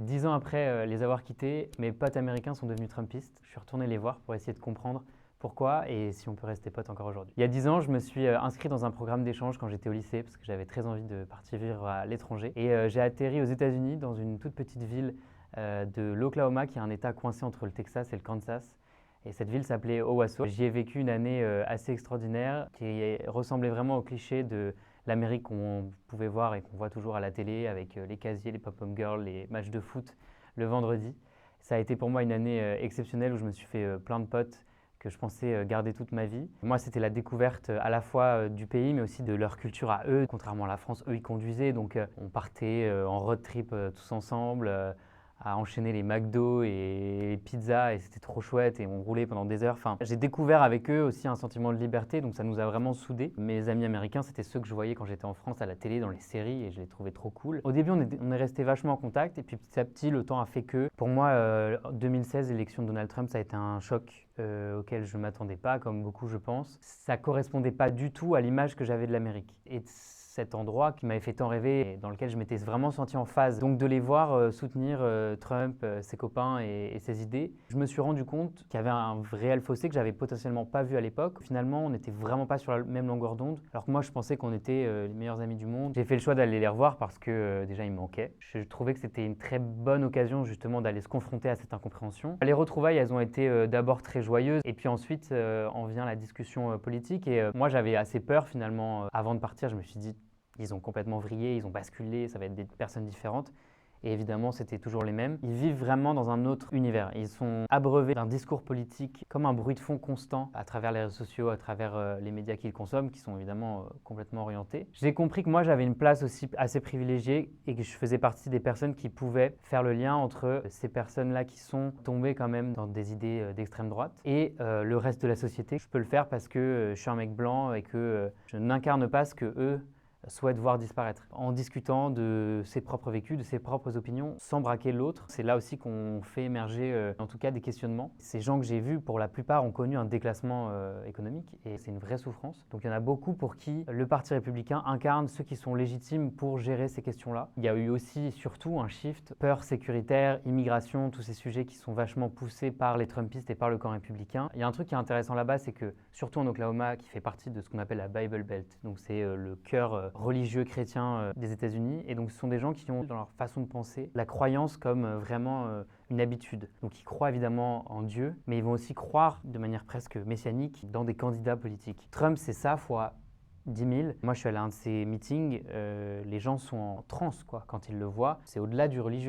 10 ans après les avoir quittés, mes potes américains sont devenus Trumpistes. Je suis retourné les voir pour essayer de comprendre pourquoi et si on peut rester potes encore aujourd'hui. Il y a 10 ans, je me suis inscrit dans un programme d'échange quand j'étais au lycée parce que j'avais très envie de partir vivre à l'étranger. Et j'ai atterri aux États-Unis dans une toute petite ville de l'Oklahoma qui est un état coincé entre le Texas et le Kansas. Et cette ville s'appelait Owasso. J'y ai vécu une année assez extraordinaire qui ressemblait vraiment au cliché de l'Amérique qu'on pouvait voir et qu'on voit toujours à la télé avec les casiers, les pop-up girls, les matchs de foot le vendredi. Ça a été pour moi une année exceptionnelle où je me suis fait plein de potes que je pensais garder toute ma vie. Moi, c'était la découverte à la fois du pays, mais aussi de leur culture à eux. Contrairement à la France, eux, ils conduisaient, donc on partait en road trip tous ensemble, à enchaîner les McDo et les pizzas, et c'était trop chouette, et on roulait pendant des heures. Enfin, j'ai découvert avec eux aussi un sentiment de liberté, donc ça nous a vraiment soudés. Mes amis américains, c'était ceux que je voyais quand j'étais en France à la télé, dans les séries, et je les trouvais trop cool. Au début, on est resté vachement en contact, et puis petit à petit, le temps a fait que, pour moi, 2016, l'élection de Donald Trump, ça a été un choc auquel je ne m'attendais pas, comme beaucoup, je pense. Ça correspondait pas du tout à l'image que j'avais de l'Amérique. Et cet endroit qui m'avait fait tant rêver et dans lequel je m'étais vraiment senti en phase. Donc de les voir soutenir Trump, ses copains et ses idées, je me suis rendu compte qu'il y avait un réel fossé que j'avais potentiellement pas vu à l'époque. Finalement, on n'était vraiment pas sur la même longueur d'onde, alors que moi je pensais qu'on était les meilleurs amis du monde. J'ai fait le choix d'aller les revoir parce que déjà ils me manquaient. Je trouvais que c'était une très bonne occasion justement d'aller se confronter à cette incompréhension. Les retrouvailles, elles ont été d'abord très joyeuses et puis ensuite en vient la discussion politique et moi j'avais assez peur finalement. Avant de partir, je me suis dit ils ont complètement vrillé, ils ont basculé, ça va être des personnes différentes. Et évidemment, c'était toujours les mêmes. Ils vivent vraiment dans un autre univers. Ils sont abreuvés d'un discours politique comme un bruit de fond constant à travers les réseaux sociaux, à travers les médias qu'ils consomment, qui sont évidemment complètement orientés. J'ai compris que moi, j'avais une place aussi assez privilégiée et que je faisais partie des personnes qui pouvaient faire le lien entre ces personnes-là qui sont tombées quand même dans des idées d'extrême droite et le reste de la société. Je peux le faire parce que je suis un mec blanc et que je n'incarne pas ce que eux souhaite voir disparaître. En discutant de ses propres vécus, de ses propres opinions, sans braquer l'autre, c'est là aussi qu'on fait émerger en tout cas des questionnements. Ces gens que j'ai vus, pour la plupart, ont connu un déclassement économique et c'est une vraie souffrance. Donc il y en a beaucoup pour qui le Parti républicain incarne ceux qui sont légitimes pour gérer ces questions-là. Il y a eu aussi surtout un shift, peur sécuritaire, immigration, tous ces sujets qui sont vachement poussés par les Trumpistes et par le camp républicain. Il y a un truc qui est intéressant là-bas, c'est que surtout en Oklahoma, qui fait partie de ce qu'on appelle la Bible Belt, donc c'est le cœur religieux chrétiens des États-Unis. Et donc ce sont des gens qui ont dans leur façon de penser la croyance comme vraiment une habitude. Donc ils croient évidemment en Dieu, mais ils vont aussi croire de manière presque messianique dans des candidats politiques. Trump, c'est ça fois 10 000. Moi, je suis allé à un de ces meetings, les gens sont en transe quoi, quand ils le voient. C'est au-delà du religieux.